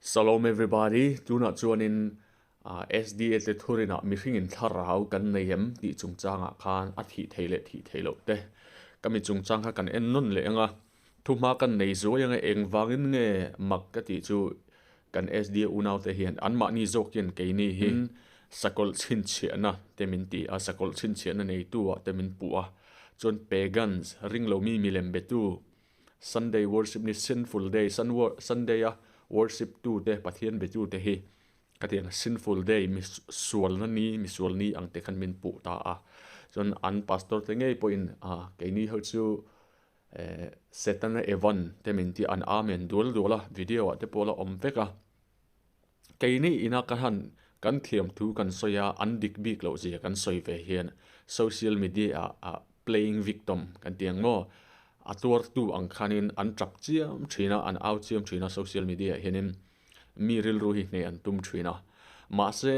Shalom everybody. Do not join in SD at the Turina meeting in thlarau kan neyem ti chung changa khan a thi theilo te kami chung changa kan en non le anga thuma kan nei zo yang eng wangin nge mak ka ti chu kan SD unau te hian anma ni zokin ke ni hin sakol chin chiana temin ti a sakol chin chiana nei tu a temin pu a chon pagans ringlo mi milem betu Sunday worship ni sinful day Sunday a worship tu te pathian betu te hi katiang sinful day mi sual ni ang te khan min pu ta a chon an pastor te ngei po in ke ni ho chu setana evan te min ti an amen dul video te pola om veka ke ni ina kan kan thiam thu kan soya an dik bik lo je kan soi ve hian social media playing victim kan tiang mo atur tu ang khanin an trap chiam thina an out chiam thina social media hianin mi ril ru hi ne an tum thina ma se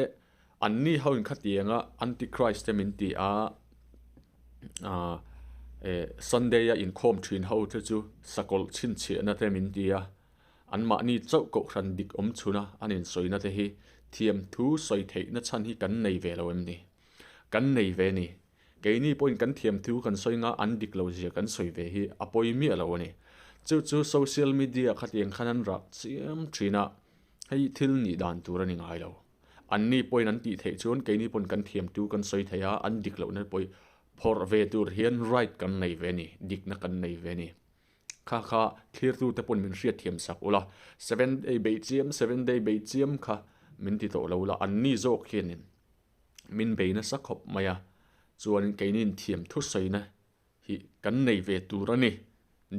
an ni haun khatianga antichrist min ti Sunday in khom thin ho te chu sakol chin che na te min ti an ma ni chau ko ran dik chuna anin soina te hi thiam thu soi thei na chan hi kan nei ve lo em ni kan nei ve ni ke ni point kan thiam thu kan soinga an dik lo zia kan soi ve hi apoi mi alo ni chu social media khatiang khanan ra chiam thina hei thil ni dan turani ngai lo an ni point an ti thei chon ke ni pon kan thiam thu kan soi theya an dik lo na poi for ve tur hian right kan nei ve ni dik na kan nei ve ni kha clear tu te pon min riat thiam sak ula 7 day be chiam kha min ti to lo la an ni zo khianin min be na sakhop maya chuan keinin thiam thu soina hi kan nei ve turani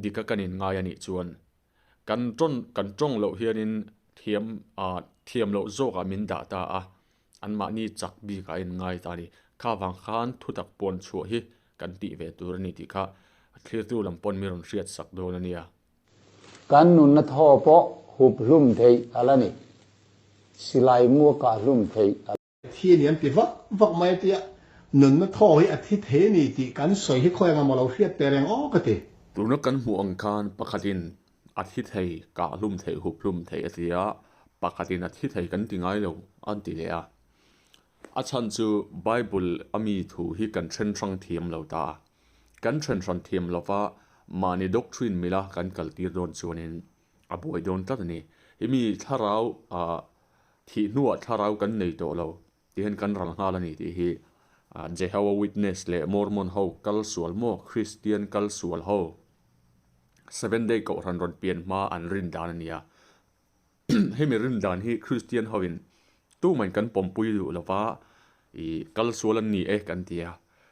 dika kanin ngai ani chuan kan tong lo hianin thiam lo zo ka min da ta an ma ni chak bi ka in ngai ta ni kha wang khan thu tak pon chu hi kan ti ve turani ti kha clear tu lam pon mi ron riat sak do na nia kan nun na tho po hup hlum thei alani silai mua ka hlum thei thiên nhiên bị vấp mai tiệt nương nó thôi à thì thế này thì cắn sợi hết khoai ngang mà lâu khiết bè reng ó cái gì tu nó kan mu ang khan pakhatin athi thei ka hlum thei hup hlum thei atia pakhatin athi thei kan tingai lo an ti le a chan chu bible ami thu hi kan thren thang thiam lo ta kan thren thang thiam lo wa mani doctrine mila kan kaltir don chuanin a boi don tat ni himi thlarau thihnunin thlarau kan nei to lo tihan kan ral nga la ni ti hi Jehovah Witness le Mormon ho kal sual mo Christian kal sual ho 7 day ko ran ron pian ma an rin dan ania he me rin dan hi Christian hoin tu man kan pompui du lova I kal sual an ni kan tia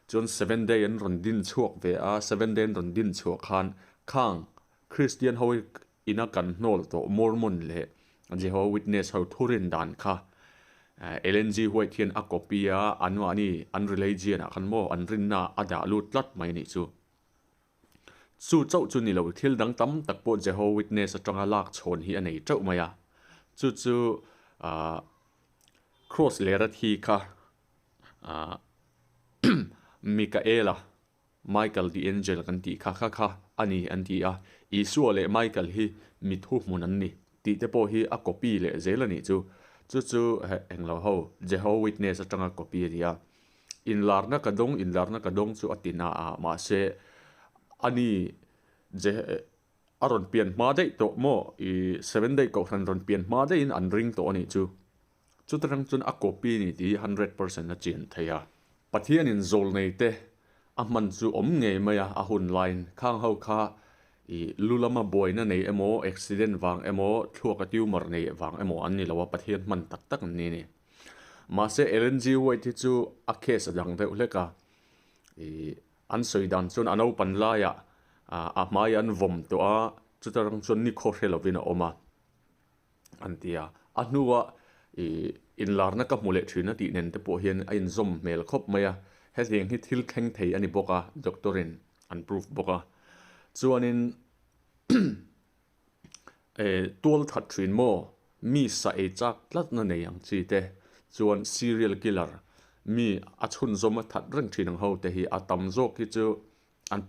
chon 7 day an ron din chuak ve 7 day ron din chuak khan khang Christian ho ina kan nol to Mormon le Jehovah Witness ho thurin dan kha LNG huai thian a copya anwa ni an religion a khan mo an rinna ada lut lat mai ni chu chau chu ni lo thil dang tam tak po Jehovah Witness atanga lak chhon hi anei chau maya chu cross lera thi kha Michael the angel kan ti kha ani an ti Isua le Michael hi mithu mun an ni ti te po hi a copy le zelani chu englo ho Jehovah Witness atanga copy dia in larna kadong chu atina ma se ani je aron pian ma dei to mo I 7 day ko ron pian ma dei in an ring to ani chu tarang chun a copy ni ti 100% na chin thaya pathian in zol nei te a man chu om nge maya a hun line khang ho kha I lulama boy na nei emo accident wang emo thuaka tumor nei wang emo an ni lawa pathian man tak ni ma se LNG wai ti chu a case adang de uleka an soidan chun ano panla ya a mai an vom to a chutarang chun ni kho helovina oma antia anuwa in larna ka mule thina ti nen te po hian a in zom mel khop maya he thing hi thil kheng thei ani boka doctorin an proof boka chuanin tual that thin mo mi sa e chak tlat na nei ang chi te chuan serial killer mi a chhun zoma that reng thin ang ho te hi atam zo ki chu an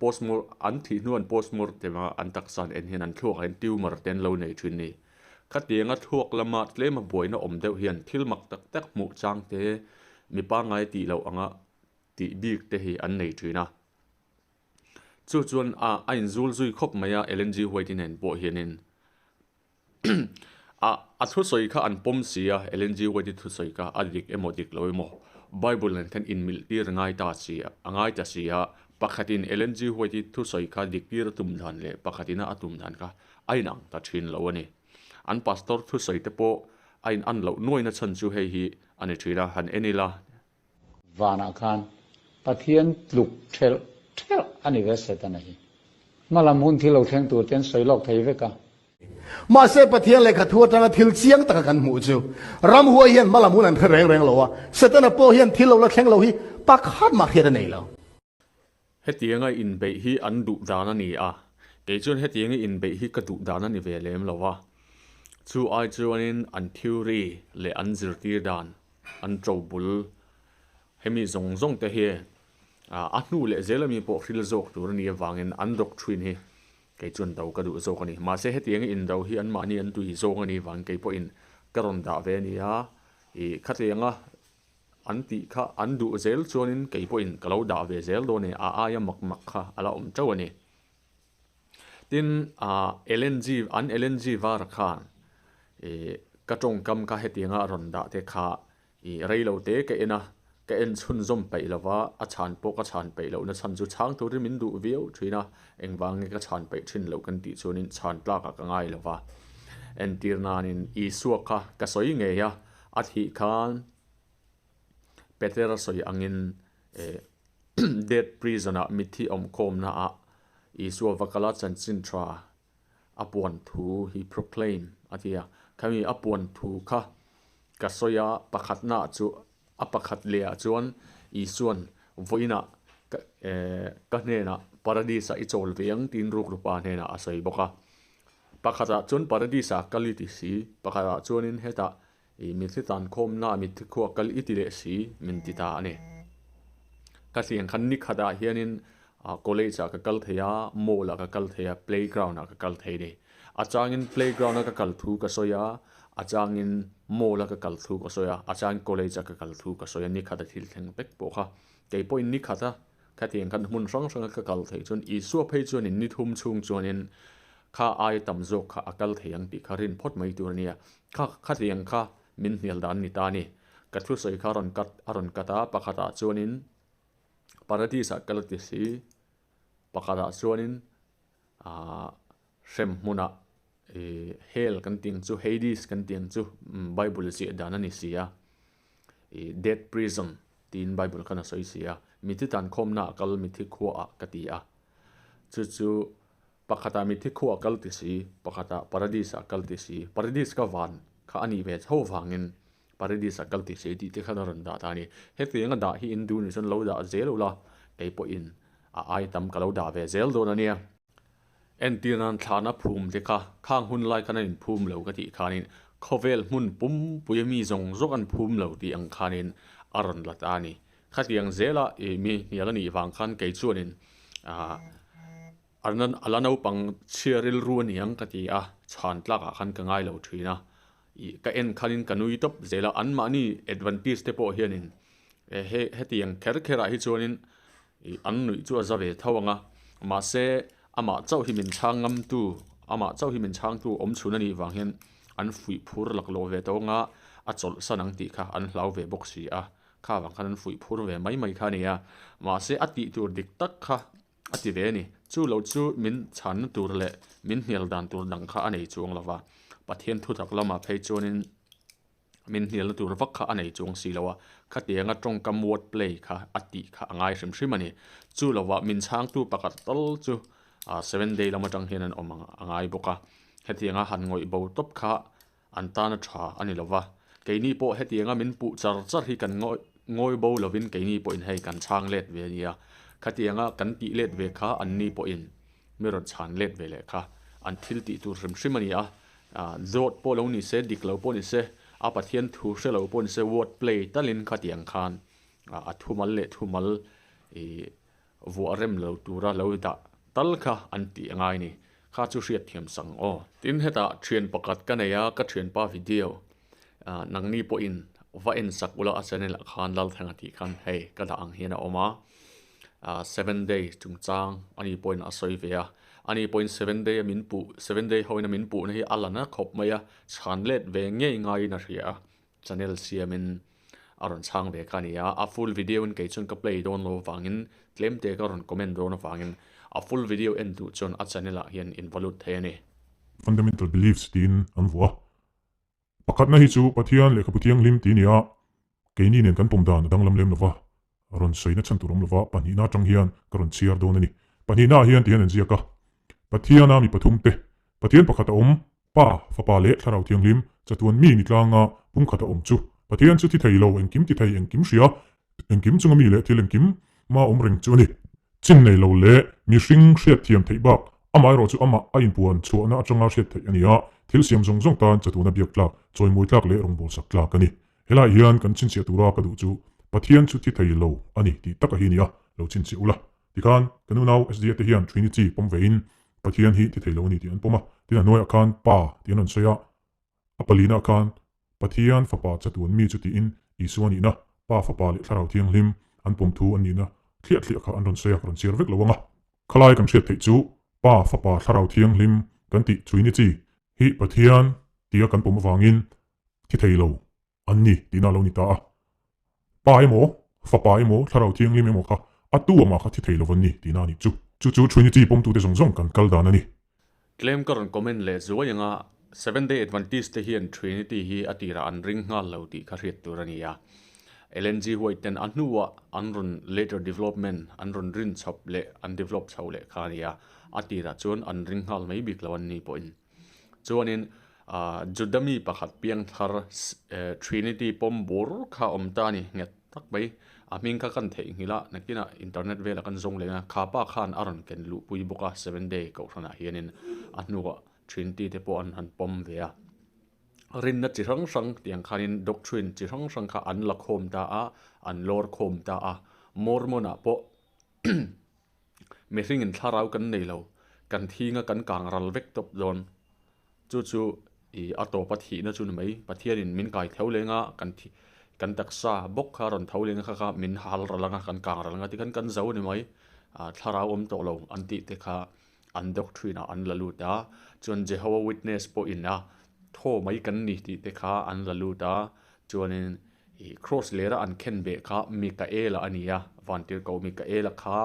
thihnunin postmortem an taksan en hian an thluak en tumor ten lo nei thin ni ขัดเตียงทั่วละมาเล่มาบวยนะอมเดียวเฮียนทิลมักตักตักหมู่จางเตมีป้าไงตีเราอ่ะตีบีกเตhiอันไหนจุยนะจู่จวนอินซูลซุยคบมายาLNGไว้ที่นั่นบ่เฮียนินทุสอยค่ะอันปมเสียLNGไว้ที่ทุสอยค่ะอดีกดิกเลยโมBible นั้นท่านอินมิลที่ง่ายตาเสียง่ายตาเสียปกติLNGไว้ที่ทุสอยค่ะดิกที่ระตุมทันเลยปกติน่ะตุมทันค่ะไอ้หนังตัดชินแล้วนี่อันพาสตอร์ทุสอยเตโปไอ้อันเหล่าน้อยนัชันจูเฮีอันนี้ทีละหันเอ็นี่ละวานาคันปะเทียนลุกเทลอันนี้เวสต์นั่นเองมาลามุนที่เราแทงตัวเต้นสวยลอกไทยเวกะมาเสพเทียนเลยขัดทัวจังทิลเสียงตะกันหมู่จูรำหัวเฮียนมาละมุนันคือแรงเราวะเสร็จแล้วโปเฮียนทิลเราละแข็งเราฮีปักขัดมาเฮียนนี่แล้วเฮตียงไงอินเบฮีอันดุดานันนี่เกี่ยจนเฮตียงไงอินเบฮีกระดุดานันนี่เวเลมแล้ววะจูไอจูนินอันทิวรีเลอันซิร์ตีดานอันโจบุลเฮมีซงเตเฮอันนู้เลเซลมีปกฟิลโซกตัวนี้วางอินอันด็อกทรินเฮเกี่ยจนเดากระดุโซกันนี่มาเสเฮตียงไงอินเดาฮีอันมานี่อันตุยโซกันนี่วางเกี่ยพออินกระรอนดาเวนี่ขัดเตียงอันติค่ะอันดูเซลชวนินเกี่ยพออินกะเราดาเวเซลโดนี่ยามักค่ะอะไรเจ้านี่ทินLNG วาร์ค่ะกระจงกำค่ะเฮตียงรอนดาเตค่ะเรย์เราเตะก็เอ็นชุนซอมไปแล้วว่าอาจารย์ปกอาจารย์ไปแล้วนะฉันจะช้างตัวที่มินดูวิวทีนะเอ็งวางก็อาจารย์ไปชินแล้วกันติชวนินฉันปลากก็ง่ายแล้วว่าเอ็นตีนานินอีสัวค่ะก็สวยไงอาทิคันเปเตอร์สวยอังินdead prison มิที่อมคมนะอีสัววักลาจันซินทราอปวนทูhe proclaim อาทิเขามีอปวนทูค่ะก็สวยประคัดหน้าจูประคัดเลียจวนอีส่วนวินะก็เนี่ยนะปาราดิสอิจอลเวียงตีนรูกรูปาเนี่ยนะอาศัยบอกว่าประคัดจวนปาราดิสกัลลิติสีประคัดจวนินเหตุมิถิตันคมน่ามิถิขวกัลอิติเลสีมินติตาเนี่ยก็เสียงคันนิขดาเฮียนินcollege ก็กัลเทียโมลก็กัลเทีย playground ก็กัลเทียเนี่ยอาจารย์ playground ก็กัลทูก็สวยอาจารย์โมลก็กัลทูก็สวยอาจารย์ college ก็กัลทูก็สวยนี่ขัดทิลเทงเป็กปะค่ะเกี่ยพอยนี่ขัดขัดเองกันมุนร้องก็กัลเทียจนอีสัวเพจจนนี่ทุ่มชุงจนข้าไอตั้มโจกข้ากัลเทียงติขารินพดไม่ตัวเนี่ยขัดเองข้ามินเนียลดานนิตานี่กัดทุสอยข้ารอนกัดปะขัดจวนปาราดิสกัลติสีปะขัดจวนเซมมุนะเฮลกันติงจูเฮดิสกันติงจูไบเบิลเสียดานันนี่เสียdead prison ตีนไบเบิลกันน่ะสวยเสียมิถิตันคมน่ะกัลมิถิขัวกติจู่ปะขัดมิถิขัวกัลติสีปะขัดปาราดิสกัลติสีปาราดิสก็วันข้าอันนี้เวทเท่าฟังเงินปาราดิสกัลติสีที่ข้าเราด่าตานี่เฮ็ดเสียงกันด่าที่อินดูนี่ฉันเราด่าเซลละไอ้ปอินไอตั้มก็เราด่าเวเซลโดนเนี่ยเอ็นตีนันฐานะภูมิเด็กข้างหุ่นไล่กันนินภูมิเหลวกติขานินคอเวลมุนปุ่มปุยมีจงรกันภูมิเหลวที่อังคานินอารันลัตานี่ข้าเสียงเซละมีเนี่ยละนี่ฟังคันเกยชวนินอันนั้นอัลนัวปังเชียริลรัวนี่ยังกติชานตลากคันกังไงเหลวทีนะก็เอ็นคันินกันนุยตบเซละอันมานี่เอ็ดวันตีสเตปโอเฮียนินเฮตียังเคระฮิชวนินอันนุยจัวจะเวทาวงมาเซอามาเจ้าที่มินช่างงำตู้อามาเจ้าที่มินช่างตู้อมชุนนี่วางเห็นอันฝุ่ยพูดหลักโลเวตงจดสนังติค่ะอันเหลาเวบกสีข้าวางคันฝุ่ยพูดเวไม่ค่ะเนี่ยมาเสอติตัวดิกตักค่ะอติเวนี่จู่เราจู่มินฉันตัวเละมินเฮียลดันตัวดังค่ะอันไหนจวงละวะประเทศทุตักละมาเพจนินมินเฮียลตัววักค่ะอันไหนจวงสีละวะขัดเดียงตรงกำวดเพลย์ค่ะอติค่ะง่ายชิมันนี่จู่ละวะมินช่างตู้ประกาศตลจู่7 day ลำจังเห็นออกมาง่ายบุกเฮตียงหันงอยบ่ตบขาอันตานะชาอันนี้ละวะเกยนี่โปเฮตียงมินปุจารที่กันงอยบ่ลวินเกยนี่โปอินให้กันช่างเล็ดเวียเฮตียงกันตีเล็ดเวขาอันนี้โปอินไม่รถชานเล็ดเวเลยค่ะอันทิลติตูริมชิมันนี่โจดโปลงนี่เสดิกเหลาโปนี่เสปะเทียนทูเสเหลาโปนี่เสวอดเพลย์ตัลินขัดเตียงคานทุมัลเละทุมัลวัวเร็มเหลาตูระเหลาดะตัลค่ะอันตีง่ายนี่ kha chu riat thiam sang o tin heta thian pakat kanaya ka thian pa video nangni po in va en sak ula channel khan lal thanga ti khan hei ka da ang hian a oma 7 day chungchang ani point asoi vea ani point 7 day min pu 7 day hoina min pu na hi alana khop maya chanlet ve nge ngai na ria channel siamin aron chang ve kania a full video in ke chun ka play don lo wangin claim te ka ron comment don wangin a full video en tu chon a channel a hian involve theni fundamental beliefs tin an vua pakat na hi chu pathian le khaputiang lim ti nia ke ni nen kan pom dan dang lam lem lova ron soina chan turom lova pani na tang hian karon chiar don ani pani na hian tian an ziaka pathiana mi pathum te pathian pakhat om pa fa pa le thlarau thiang lim chatuan mi ni tlanga pum khata om chu pathian chu ti thailo engkim ti thai engkim ria engkim chunga mi le thil engkim ma om reng chu ani chin nei lo le mi hring hriat thiam thei bak amai ro chu ama a in puan chu na atanga hriat thei ania thil siam zong zong tan chatuna biak tlak choi moi tlak le rong bol sak tlak ani hela hian kan chin sia tura ka du chu pathian chu ti thailo ani ti taka hi nia lo chin chi ula tikan kanu nau sda te hian trinity pom vein pathian hi ti thailo ni ti an poma tin anoi akan pa tin an soya apalina kan pathian fa pa chatuan mi chu ti in Isua ni na pa fa pa le thlarau thiang lim an pom thu an ni na thliat kha an ron soya ron sir vek lowanga khalai kan hriat thei chu pa fa pa thlarau thiang lim kan ti trinity hi pathian tia kan pom wangin ti thailo an ni tina lo ni ta pa emo fa pa emo thlarau thiang lim emo kha atu ama kha ti thailo van ni tina ni chu trinity pom tu te zong zong kan kal dan ani claim karon comment le zuwayanga 7 day advantage te hian trinity hi atira an ring ngal lo ti kha riat turania LNG hoiten anhuwa anrun later development anrun rin chop le an develop chau le khania atira chun an ring ngal mai bik lawan ni point chuanin judami pakhat piang thar trinity pom bor kha omtani nget tak mai aming ka kan thei ngila nakina internet vela kan zong lenga khapa khan aron ken lu pui boka 7 day ko thana hianin anhuwa trinity te po an han pom vea rin na chi rang rang tiang khanin doctrine chi rang rang kha an la khom ta a an lor khom ta a mormona po mething in thlarau kan nei lo kan thinga kan kang ral vek top zon chu I ato pathi na chun mai pathianin min kai theulenga kan taksa bok kha ron theulenga kha min hal ralanga kan kang ralanga ti kan zo ni mai thlarau om to lo an ti te kha an doctrine an lalu ta chun Jehovah Witness po ina tho mai kan ni ti te kha an lalu ta chuanin cross lera an khen be kha Mikaela ania vantir ko Mikaela kha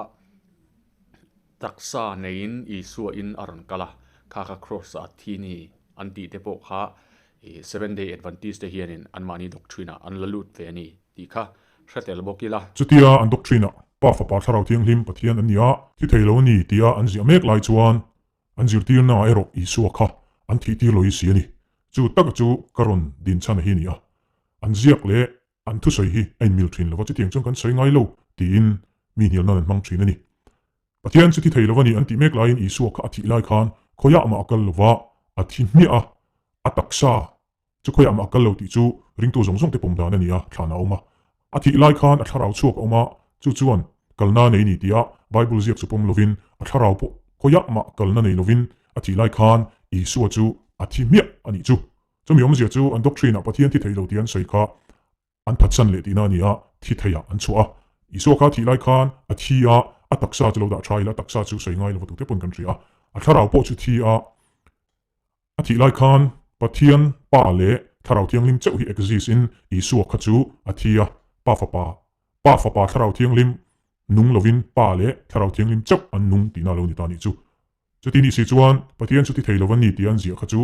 taksa nein Isua in aron kala kha cross a thini anti te po kha 7 day advantage te hianin an mani doctrine an lalut ve ni ti kha hratel bokila chutia an doctrine pa fa pa thlarau thiang lim pathian an nia ti thailo ni tia an zia mek lai chuan an zir tir na ero Isua kha an thi tir loi si ani chu tak chu karon din chan hi nia an ziak le an thu soi hi ein mil thin lawa chu tiang chung kan soi ngai lo tin mi nial nan mang thin ani pathian chu ti thailo wani an ti mek lai in Isua kha athi lai khan khoya ma akal lova athi nia ataksa chu khoya ma akal lo ti chu ring tu zong zong te pom dan ania thana oma athi lai khan a thlarau chuak oma chu chuan kalna nei ni tia bible ziak chu pom lovin a thlarau po khoya ma kalna nei lovin athi lai khan Isua chu athi mia ani chu mi om zia chu an doctrine a pathian ti thailo tian sei kha an thatchan le tina nia thi thaya an chua Isua kha thi lai khan athia ataksa chu lo da thaila taksa chu sei ngai lo tu te pon kan ria a thlarau po chu thi a athi lai khan pathian pa le thlarau thiang lim cheu hi exist in Isua kha chu athia pa fa pa thlarau thiang lim nung lovin pa le thlarau thiang lim cheu an nung tina lo ni ta ni chu ti ni si chuan pathian chu ti thailo van ni tian zia kha chu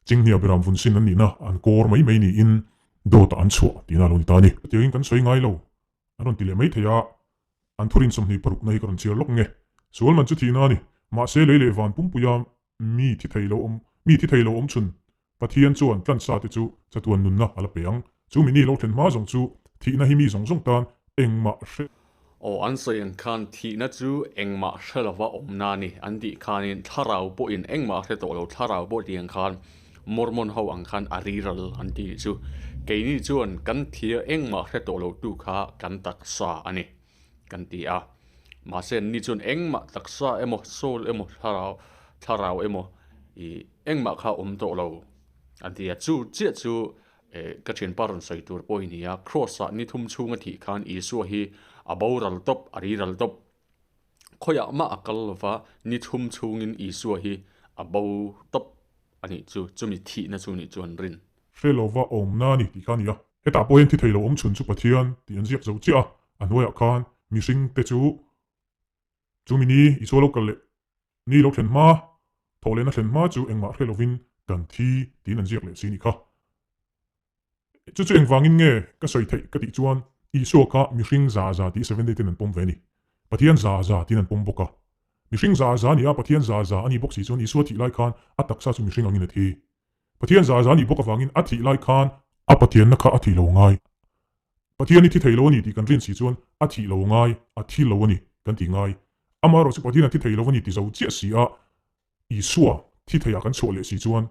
chingnia beram vun sin an ni na an kor mai ni in do ta an chu tina lo ni ta ni tiang kan soi ngai lo aron ti le mai thaya an thurin som ni paruk nei karon chiar lok nge sol man chu thi na ni ma se le van pum puya mi ti thailo om chun pathian chuan tlan sa ti chu chatuan nun na ala peang chu mi ni lo thlen ma zong chu thi na hi mi zong zong tan engma hre o an soyan khan thi na chu engma hrelawa omna ni an ti khanin thlarau po in engma hre to lo thlarau po tiang khan mormon ho ang khan ariral an ti chu keini chuan kan thia engma hre to lo tu kha kan taksa ani kan ti a ma sen ni chun engma taksa emo soul emo thlarau thlarau emo I engma kha to lo an tia chu che chu ka chen paron soi tur poi nia cross a ni thum chunga thi khan Isua hi a boral top ari ral top khoya ma akal lova ni thum chungin Isua hi a bo top ani chu chumi thi na chu ni chuan rin Shelova om na ni ti khan ya heta poin thi theilo om chun chu pathian ti an ziak zo chia an hoya khan mishing te chu mini Isua lo kal le ni lo thlen ma thole na thlen ma chu engma helovin kan thi tin an ziak le si ni kha chu engwangin nge ka soi thei ka ti chuan Isua kha mishing za ti 7 day tin an pom ve ni pathian za tin an pom boka mishing za ni a pathian za ani bok si chuan Isua thi lai khan atak sa chu mishing angin a thi pathian za ni boka wangin a thi lai khan a pathian na kha a thi lo ngai pathian ni thi theilo ni ti kan rin si chuan a thi lo ngai a thi lo ni kan ti ngai amaro chu pathian thi theilo ni ti zo chia si a Isua thi theya kan chho le si chuan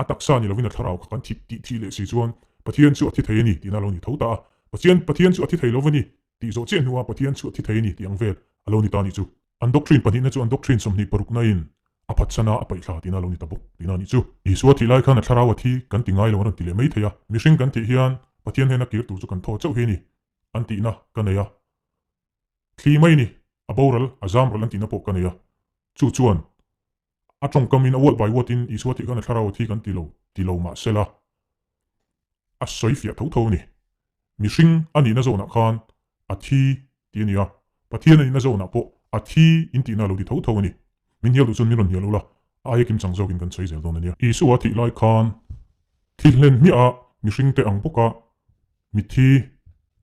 a taksa ni lovin a thlarau kan thi le si chuan pathian chu a thi thei ni ti na lo ni thota pathian chu a thi theilo ni ti zo chen nuwa pathian chu a thi thei ni ti angvel alo ni ta ni chu an doctrine pani na chu an doctrine somni paruk na in a phatsana a paithla ti na lo ni tabuk ti na ni chu Isua thi lai khan a thlarau a thi kan ti ngai lo ran ti le mai theya mishing kan ti hian pathian hena kir tu chu kan tho chau he ni an ti na kaneya thli mai ni a boral a zamral an ti na po kaneya chu chuan a trong kamin a wot by wot in Isua thi kan a thlarau thi kan ti lo ma sela a soi fia tho ni mishing ani na zo na khan a thi ti ni a pathian ani na zo na po a thi in ti na lo di tho ni min hial du chun min ron hial lo la ai kim chang zokin kan chei zel don ania Isua thi lai khan thillen mi a mishing te ang poka mi thi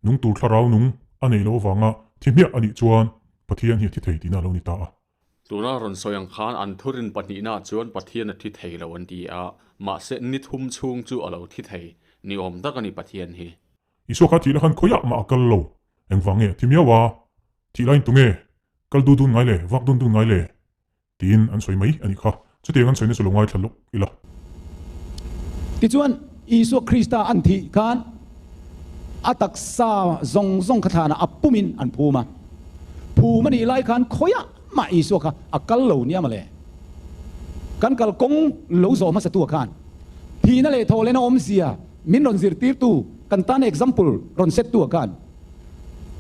nung tur thlarau nung anei lo wanga thi mi ani chuan pathian hi thi thei ti na lo ni ta a tuna ron soyang khan an thurin pani na chuan pathian a thi thei lo an ti a ma se ni thum chung chu alo thi thei ni om tak ani pathian hi Isua kha thi la khan khoya ma akal lo engwange thi mi wa thi lain tunge kal du ngai le wak du ngai le tin an soi mai ani kha chu te an soi ne su lo ngai thaluk ila ti chuan Isua Krista an thi khan atak sa zong khathana apumin an phuma ni lai khan khoya ma Isua kha akal lo nia ma le kan kal kong lo zo ma sa tu khan thi na le thole na om sia min ron zir tir tu kan tan example ron set tu khan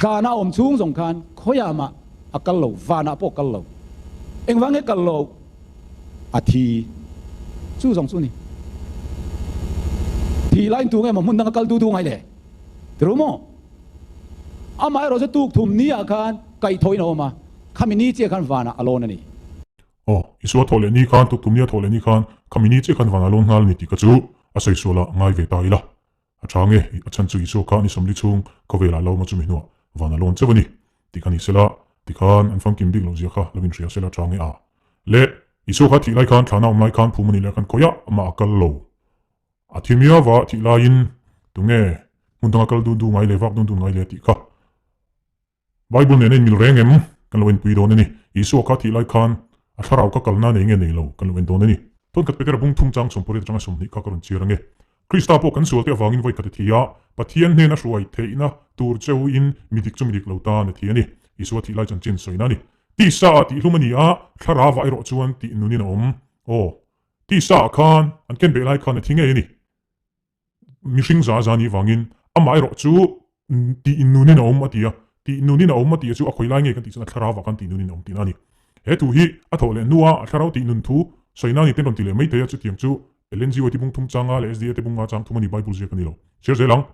kana om chung zong khan khoya ma akal lo vana po kal lo engwange kal lo a thi chu zong chu ni thi lain tu nge ma mun na kal du ngai le trumo amai ro se tu thum ni a khan kai thoi no ma khamini che khan vana alone ni Isua thole ni khan tu tumnia thole ni khan khamini che khan vana lon ngal ni ti ka chu a sei sola ngai ve ta ila a change a chan chu Isua khan ni somli chung ko vela lo ma chu mi no vana lon chewani ti khan isela ti khan an fang kim dik lo zia kha lovin ria sela change a le Isua kha ti lai khan thana om lai khan phumani le khan koya ma akal lo a thimia wa ti lain tunge mundang akal du ngai le wak du ngai le ti kha Bible ne mil rengem kan loin pui don ni Isua kha thi lai khan a thlarau ka kalna ne nge nei lo kan loin don ni ton kat peter bung thung chang sompori changa somni ka karon chirange Krista po kan sual te awangin voi ka thia pathian ne na hruai theina tur cheu in midik chumidik lo ta na thiani Isua thi lai chan chin soina ni ti sa ti hlumani a thlara vai ro chuan ti nunin om ti sa khan an ken be lai khan thinge ni mishing za ni wangin amai ro chu ti nunin om atia ti nunin om atia chu a khoi lai nge kan ti chana thlara wa kan ti nunin om tinani he tu hi a thole nuwa a tharau ti nun thu soina ni ten ron ti le mai te chu tiang chu LNG wa ti bung thum changa le SDA te bung nga chang thumani Bible je kan ni lo cher zelang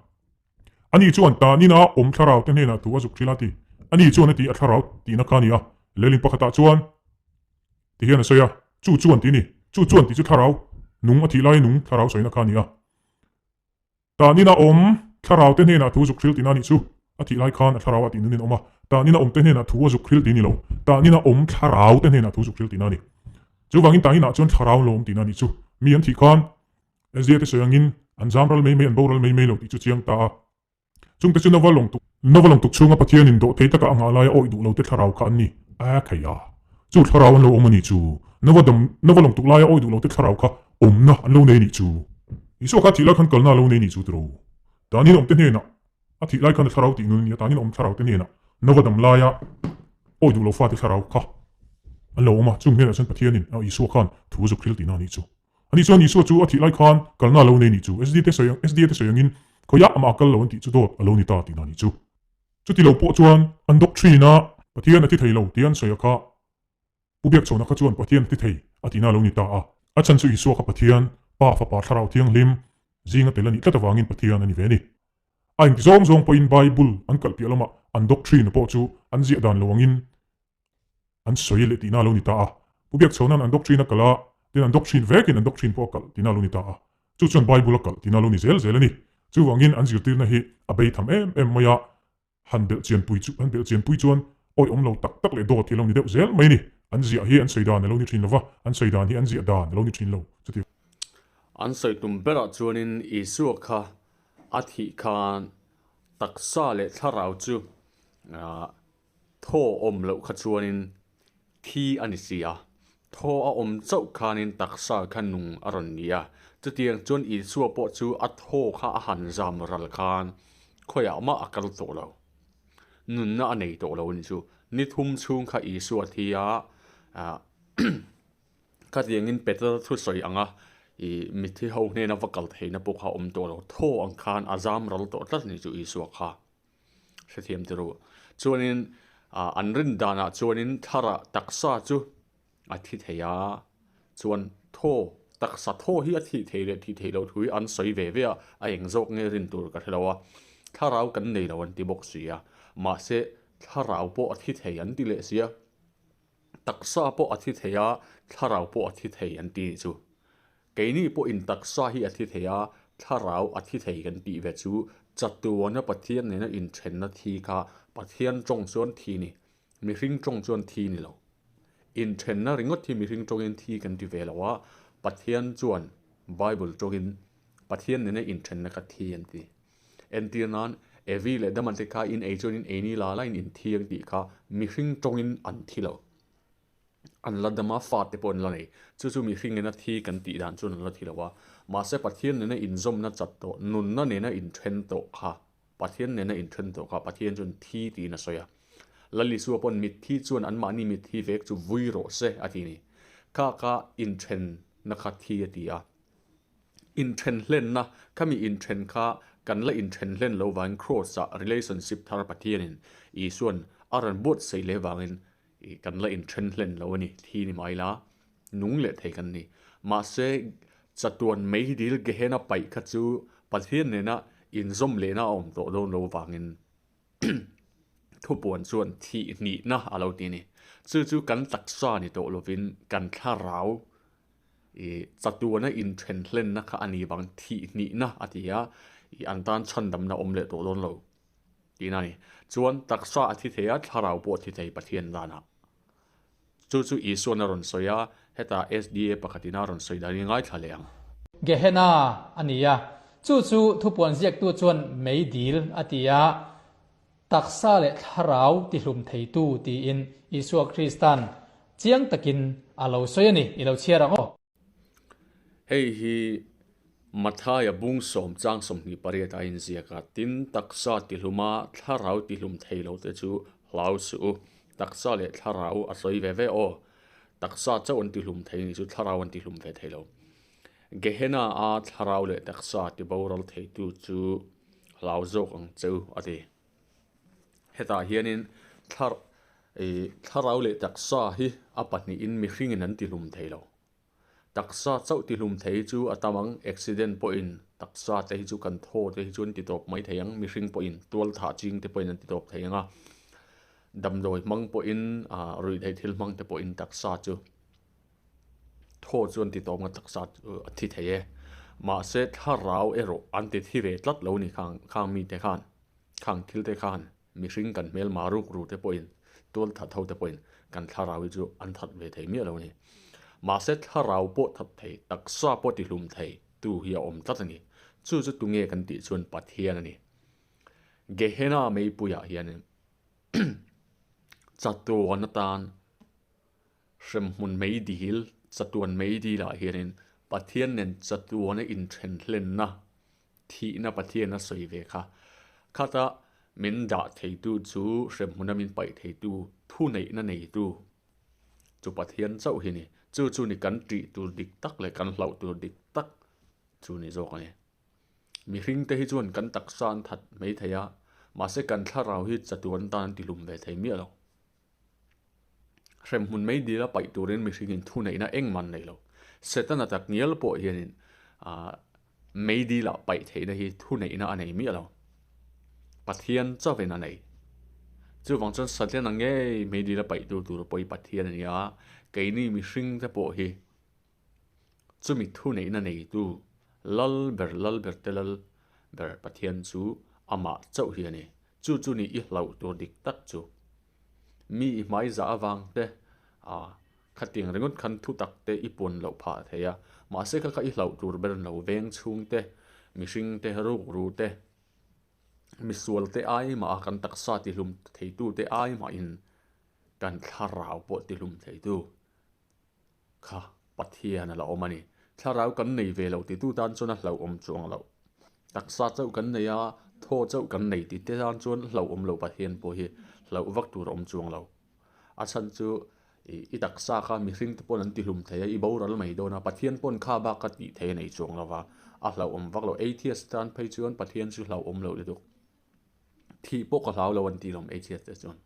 ani chuan ta ni na om tharau te ne na tu azuk thilati ani chuan ti a tharau ti na kania lelin pakhata chuan ti hian soya chuan ti ni chuan ti chu tharau nung a thi lai nung tharau soina kania ta ni na om tharau te ne na tu zuk thil ti na ni chu a thi lai khan a tharau ti nunin oma ta ni na om te ne na tu zuk thil ti ni lo ta ni na om tharau te ne na tu zuk thil ti na ni chu wangin ta ni na chuan tharau lo om ti na ni chu mi an thi khan SDA te soyangin an zamral mei an boral mei lo ti chu chiang ta chung te chu novalong tuk chunga pathian in do thei taka anga lai oi du lo te tharau kha an ni a khaya chu tharau an lo om ani chu novalong tuk lai oi du lo te tharau kha om na an lo nei ni chu Isua kha thi lai khan kalna lo nei ni chu tro ta ni om te ne na a thi lai khan tharau ti nun ni ta ni om tharau te ne na novadam lai oi du lo fa te tharau kha อันโลมาจุ่มเห็นฉันปะเทียนินเอาอิสุขันถูจุคริลตีนานี่จูอันนี้ส่วนอิสุจูอธิไลขันกันน่าโลในนี่จู SD เตสยัง SD เตสยังอินเขาอยากมากันโลนติจูโดดโลนิตาตีนานี่จูจุดที่เราปวดจวนอันด็อกทรีนะปะเทียนอธิไทยเราเตียนเสียค่ะผู้เบียกโจนักจวนปะเทียนติไทยอธินาโลนิตาอาฉันสุอิสุกับปะเทียนป้าฟ้าป่าทาราวเทียงลิมจิงเตลนี่ตะวางินปะเทียนอันนี้เวนี่อันที่ซองไปอินไบเบิลอันกัลพิอลมาอันด็อกทรีนะปวดจูอันเจียดานโลวังินอันสวยเลยตีน่าลูนิตาผู้เบียกชาวนั้นอันด็อกทรีนักกะละเดี๋ยวอันด็อกทรีนเวกินอันด็อกทรีนพวกกะตีน่าลูนิตาจู่จนไบเบิลกะตีน่าลูนิเซลนี่จู่วังอินอันจิตตีนะฮีอเบย์ทำมายาฮันเบลเจียนปุยจวนโอ้ยเราตักเลยโดดที่เรานี่เดวเซลไม่นี่อันเจียฮีอันใส่ดานเรานี่ทรีนลวะอันใส่ดานฮีอันเจียดานเรานี่ทรีนเราจุดที่อันใส่ตุ่มเบลจวนอิสุค่ะอธิคานตักซาเลทาราวจูโทอมเหลวขจวนินที่อันนี้เสียโทอมเจ้าคานินตักษาขนุงอรัญญาจะเตียงจนอีสัวปอจูอัดโทข้าอาหารจามรัลคานข่อยเอามาอักลโตเรานุนน่าอันไหนโตเรานี่จูนิทุ่มชุงข้าอีสัวที่ข้าเตียงอินเป็ดทุสอยอ่ะอีมิที่เขาเนี่ยนับกัลเทนับพวกเขาอมโตเราโทอังคารอาจามรัลโตตัดนี่จูอีสัวข้าเสียมจะรู้จวนนินอันรินดานะจวนนินทาระตักษาจูอาทิตย์เฮียจวนโทตักษาโทฮีอาทิตย์เฮียที่เฮียเราถุยอันสวยเว่ะไอ้ยังจกเงินรินตัวกันเราว่าถ้าเรากันในเราวันที่บอกเสียมาเสถ้าเราปออาทิตย์เฮียอันที่เลเสียตักษาปออาทิตย์เฮียถ้าเราปออาทิตย์เฮียอันที่จูเกนี่ปออินตักษาฮีอาทิตย์เฮียถ้าเราอาทิตย์เฮียกันที่เวจูจัดตัวนั้นปะเทียนเนี่ยอินเทรนนาทีค่ะปะเทียนจงส่วนทีนี่มีริงจงส่วนทีนี่เราอินเทรนนาริงก็ที่มีริงจงอินทีกันที่เวลาว่าปะเทียนจวนไบเบิลจงอินปะเทียนเนี่ยอินเทรนนักทีอันที่เอ็นที่นั้นเอวีเลยดัมันจะค่ะอินเอจงอินเอนี่ลาไลน์อินทีอันที่ค่ะมีริงจงอินอันที่เราอันละดมาฟาดที่ปนละนี่จู่ๆมีริงเงินทีกันที่ด่านจวนละที่เราว่ามาเสปะเทียนเนี่ยอินซอมนัดจัดโตนุนนั่นเนี่ยอินเทรนโตค่ะปะเทียนเนี่ยอินเทรนโตค่ะปะเทียนจนที่ตีน่ะสวยละลิสัวปนมิดที่จวนอันมานี่มิดที่เวกจูวุยโรเซอาทีนี้ข้าอินเทรนนะคะที่ตีอินเทรนเล่นนะข้ามีอินเทรนข้ากันละอินเทรนเล่นเราวางโครสอะ relationship ทาร์ปะเทียนินอีส่วนอารันบดใส่เลวางินกันละอินเทรนเล่นเรานี่ที่นี่ไม่ละนุ่งเละเทกันนี่มาเซจัดตัวไม่ดีลเกเฮนะไปขัดจูปะเทียนเนี่ยนะอินซอมเลนะอมโตโดนเราวางินทุบปวนส่วนที่นี่นะอะไรทีนี้จู่ๆกันตักษานี่โตโลวินกันท่าราวจัดตัวนะอินเทรนเล่นนะคะอันนี้บางที่นี่นะอาทิยาอันตันชันดำนะอมเละโตโดนเราทีนั้นส่วนตักษาอาทิตย์เฮียท่าราวปวดที่ใจปะเทียนดานะจู่ๆอีส่วนนรนสอยเหตุ SDA ปกตินรนสอยได้ง่ายทะเลงเกเฮนาอันนี้จู่ๆทุบปวนเสียกตัวจวนไม่ดีลอาทิยาตักษาเลทาราวที่หลุมไทตู้ที่อินอิสวาคริสตันเจียงตะกินอาเราสวยนี่อีเราเชียร์ก็เฮ้ยมัทายบุ้งสมจางสมนิปริยตาอินเสียกัตินตักษาที่หลุมาทาราวที่หลุมไทยเราแต่จู่ลาวสูตักษาเลทาราวอาศัยเวโอตักษาเจ้าวันที่หลุมไทยนี่จู่ทาราววันที่หลุมเวไทยเราเกเฮน่าอาทาราวเลตักษาที่บาวรัลไทยตู้จู่ลาวโจกังเจ้าอดีเหตุเฮียนินถ้าเราเละตักษาฮีอาปัตนี่อินมีริงนั้นติลุมเทเราตักษาเจ้าติลุมเทจูอัตมังอุบิเหตุปอินตักษาเทจูกันโทเทจูนติดตบไม่เทียงมีริงปอินตัวถาจริงเทปอินติดตบเทียงดำโดยมังปอินรุยได้ทิลมังเทปอินตักษาจูโทจวนติดตบมันตักษาทิเทียมาเสร็จถ้าเราโรอันติที่เวทลัดเหล่านี้ข้างมีเตคานข้างทิลเตคานมีริงกันเมลมารุกรูเตปอินตัวถัดเท่าเตปอินกันทาราวิจูอันถัดเวทีมีอะไรนี่มาเสร็จทาราปอถัดเทตักษาปอติลุมเทตูเฮียอมตัดนี่จู่ตุงเงกันติชวนปัทเฮียนี่เกเฮน่าไม่ปุยเฮียนี่จัดตัววันตานเสมมุนไม่ดีลจัดตัวไม่ดีละเฮียนี่ปัทเฮียนี่จัดตัวนี่อินเทรนเล่นนะที่น่ะปัทเฮียน่ะสวยเวค่ะข้าตามินด่าเทตูจูเสมมุนมินไปเทตูทูไหนนั่นไหนตู chu pathian chau hi ni chu ni kan tri tur dik tak le kan hlau tur dik tak chu ni zok ani mi hring te hi chuan kan taksan that mei theia ma se kan thlarau hi chatuan tan ti lum ve thei mi lo rem hun mei dila pai turin mi hring in thu nei na eng man nei lo setana tak nial po hianin mei dila pai thei na hi thu nei na anei mi lo pathian chawen anei chu wang chon satlen ange mei dila pai tur poi pathian ania ke ni mi hring te po hi chu mi thu nei na nei tu lal ber telal ber pathian chu ama chau hi ani chu ni I hlau tur dik tak chu mi mai za awang te khating rengot khan thu tak te ipon lo pha theya ma se kha I hlau tur ber lo veng chung te mi hring te ru te mi sual te ai ma kan taksa ti hlum thei tu te ai ma in kan thlarau po ti hlum thei tu kha pathian la omani thlarau kan nei ve lo ti tu tan chona hlau om chuang lo taksa chau kan nei a tho chau kan nei ti te tan chon hlau om lo pathian po hi hlau vak tur om chuang lo a chan chu I taksa kha mi hring te pon an ti hlum thei I boral mai do na pathian pon kha ba ka ti thei nei chuang lo wa a hlau om vak lo atheist tan phei chuan pathian chu hlau om lo le du thi po ka hlau lo an ti lom atheist te chuan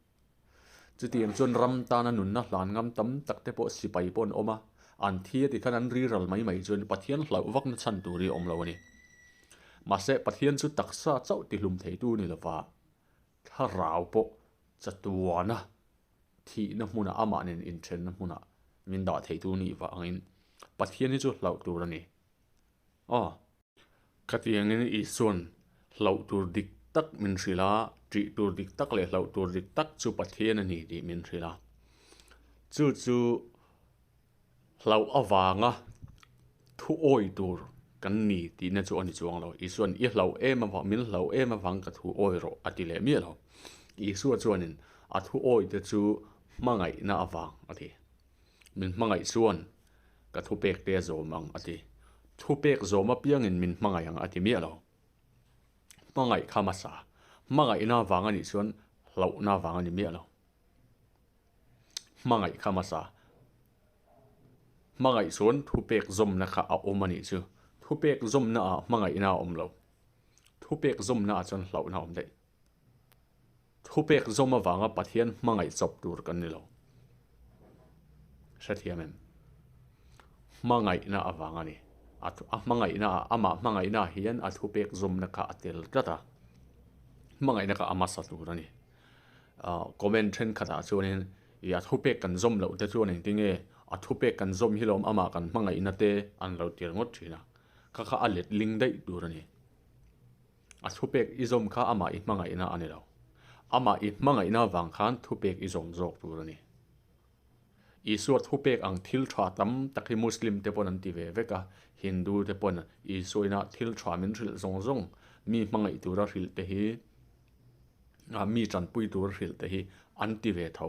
chu tiang chuan ram ta na nun na hlan ngam tam tak te po sipai pon oma an thia ti khan an ri ral mai chuan pathian hlau vak na chan tu ri om lo ani ma se pathian chu taksa chau ti hlum thei tu ni lova thlarau po chatuana thi na hmuna ama nen in then na hmuna min da thei tu ni wa angin pathian ni chu hlau tur ani khatiang in I suan hlau tur dik tak min rila tri tur dik tak le hlau tur dik tak chu pathian ani di min rila chu hlau awanga thu oi tur kan ni ti na chu ani chuang lo I suan I hlau em wa min hlau em awang ka thu oi ro ati le mi lo I suan chuanin a thu oi te chu mangai na awang ati min mangai chuan ka thu pek te zomang ati thu pek zoma piang in min mangai ang ati mi lo mangai khamasa mangai na wang ani chuan hlau na wang ani mi lo mangai khamasa mangai chuan thu pek zom na kha a om ani chu thu pek zom na a mangai na om lo thu pek zom na chuan hlau na om dei thu pek zom awanga pathian mangai chop tur kan ni lo sathiamem mangai na awanga ni mangai na ama mangai na hian a thu pek zom na kha atel tata mangai na ka ama sa tur ani comment then khata chuanin ya thu pek kan zom lo te chuan tinge a thu pek kan zom hilom ama kan mangai na te an lo tir ngot thina kha alet ling dai tur ani a thu pek I zom kha ama I mangai na ani lo ama I mangai na wang khan thu pek I zom zok tur ani Isua thu pek ang thil thwa tam takhi muslim te pon an ti ve veka hindu te pon Isuina thil thwa min ril zong mi mangai tura ril te hi mi chan pui tur ril te hi an ti ve tho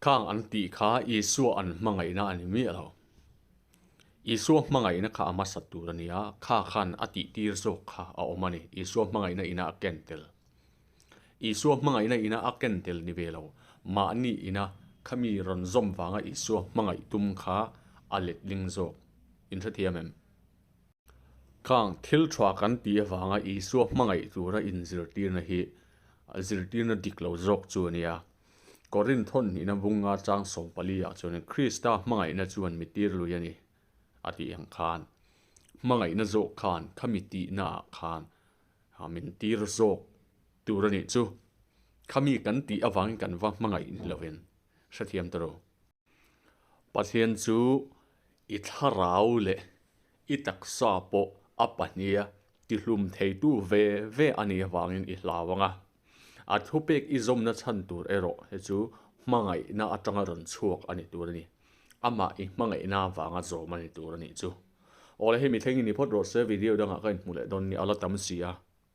khang an ti kha Isua an mangai na ani mi lo Isua mangai na kha ama sat tur ania kha khan ati tir zok kha a omani Isua mangai na ina kentel Isua mangai na ina akentel ni ve lo ma ni ina khami ron zom wanga Isua mangai tum kha alet ling zo in thathiamem khang thil thwa kan ti awanga Isua mangai tura in zirtir na hi zirtir na diklo zok chu ania korin thon ina bunga chang som palia chuan Krista mangai na chuan mitir lu yani ati ang khan mangai na zo khan khamiti na khan min tir zok turani chu khami kan ti awang kan wa mangai ni loven sathiam taro pathian chu I thlarau le I taksa po apania ti hlum thei tu ve ani awangin I hlawanga a thu pek I zom na chan tur ero he chu mangai na atanga ron chuak ani turani ama I mangai na wanga zo mani turani chu ole he mi thengi ni phot ro se video danga kan mule don ni ala tam sia